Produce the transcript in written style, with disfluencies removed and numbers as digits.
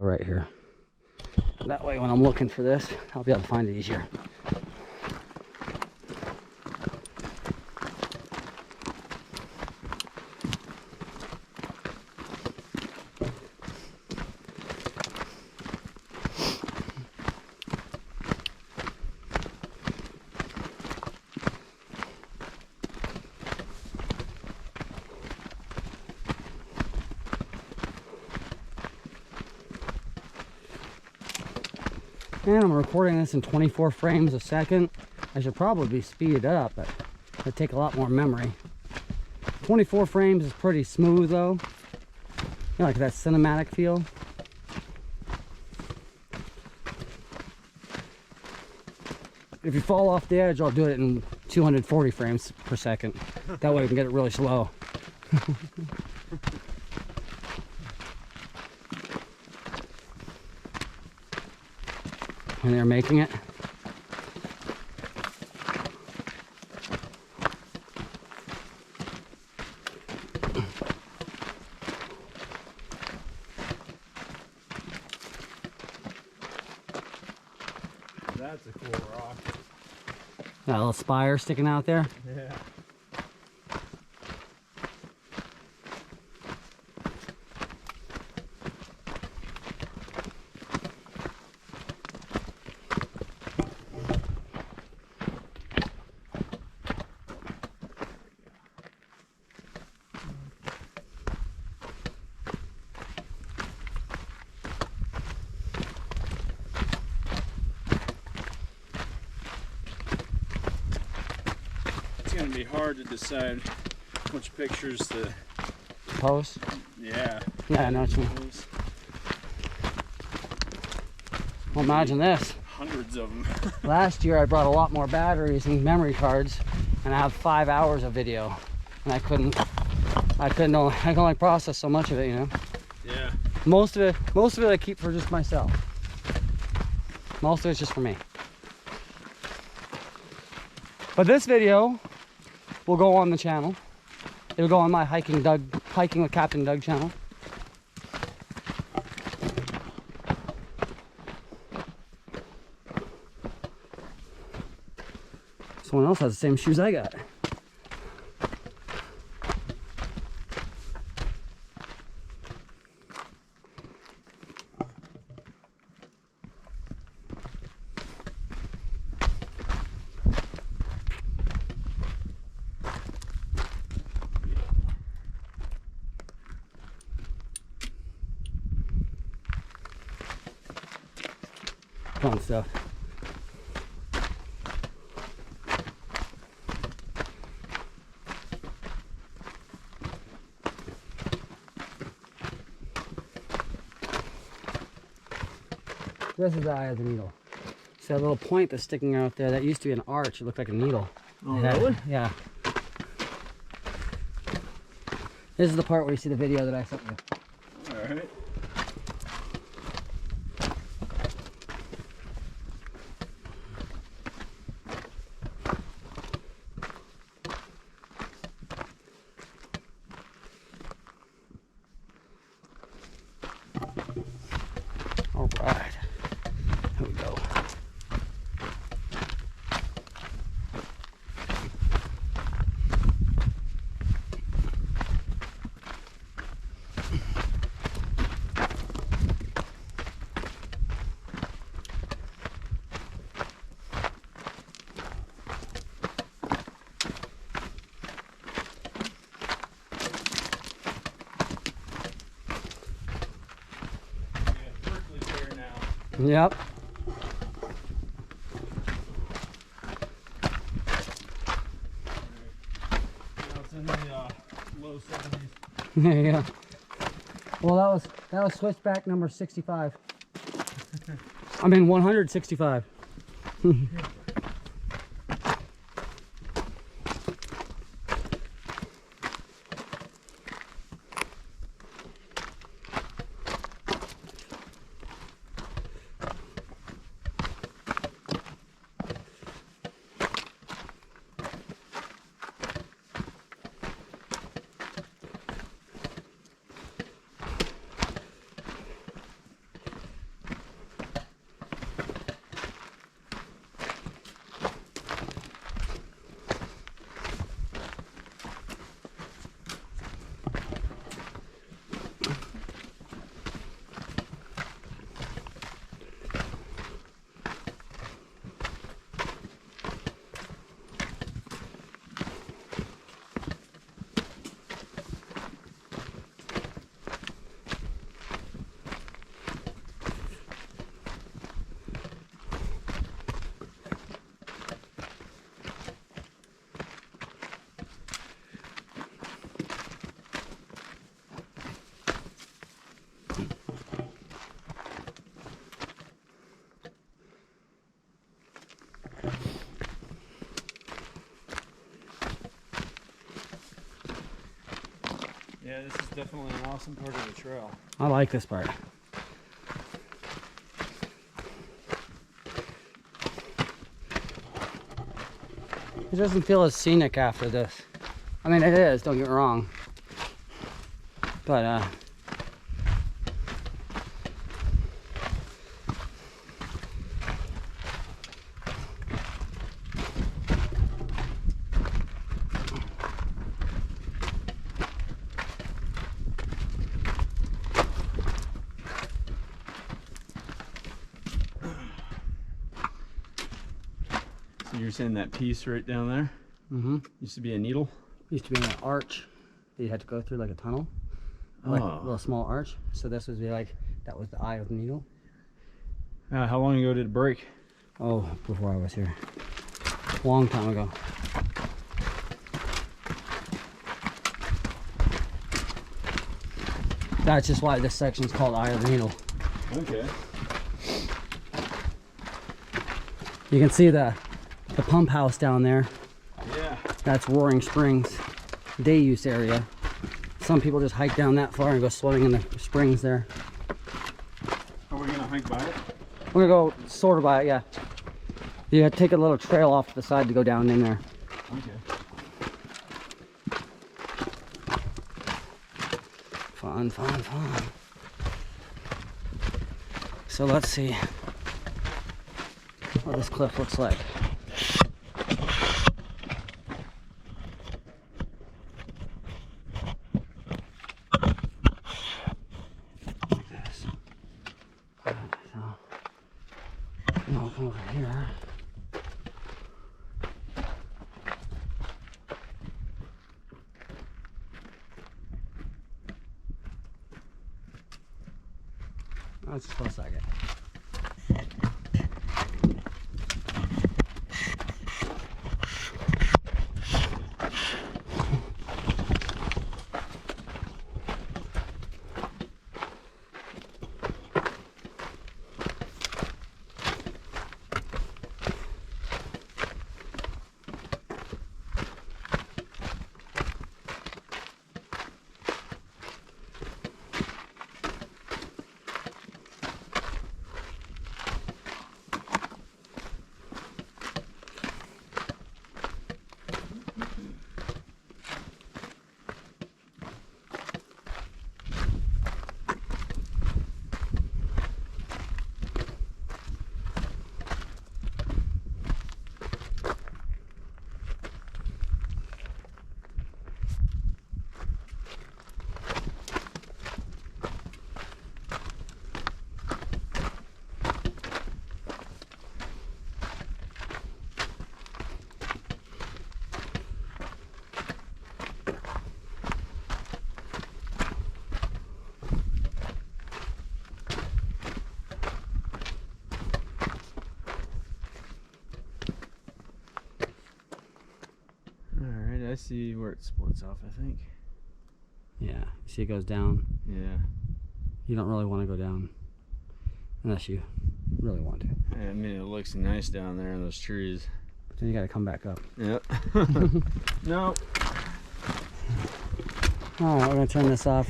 right here. That way when I'm looking for this, I'll be able to find it easier. And I'm recording this in 24 frames a second. I should probably speed it up, but it'd take a lot more memory. 24 frames is pretty smooth though. You know, like that cinematic feel. If you fall off the edge, I'll do it in 240 frames per second. That way we can get it really slow. When they're making it. That's a cool rock. That little spire sticking out there. Yeah. It's gonna be hard to decide which pictures to Post? Yeah. Yeah, I know what you mean. Well, imagine this. Hundreds of them. Last year I brought a lot more batteries and memory cards, and I have 5 hours of video, and I can only process so much of it, you know. Yeah. Most of it I keep for just myself. Most of it's just for me. But this video will go on the channel. It'll go on my hiking with Captain Doug channel. Someone else has the same shoes I got. Fun stuff. This is the eye of the needle. See that little point that's sticking out there? That used to be an arch. It looked like a needle. Oh, really? Yeah. This is the part where you see the video that I sent you. All right. All right. Here we go. Yep. Now it's in the low 70s. There you go. Well, that was switchback number 65. I mean 165. Yeah, this is definitely an awesome part of the trail. I like this part. It doesn't feel as scenic after this. I mean, it is, don't get me wrong. But, So you're saying that piece right down there used to be a needle? used to be an arch that you had to go through, like a tunnel. Like a little small arch. So this would be like, that was the eye of the needle. How long ago did it break? Oh, before I was here. Long time ago. That's just why this section's called Eye of the Needle. Okay. You can see the pump house down there. Yeah. That's Roaring Springs day use area. Some people just hike down that far and go swimming in the springs there. Are we gonna hike by it? We're gonna go sort of by it, yeah. You have to take a little trail off to the side to go down in there. Okay. Fun, fun, fun. So let's see what this cliff looks like. Like this. So, I'll come over here. That's as close as I get. I see where it splits off, I think. Yeah, see it goes down. Yeah. You don't really want to go down unless you really want to. I mean, it looks nice down there in those trees. But then you got to come back up. Yep. No. All right, we're going to turn this off.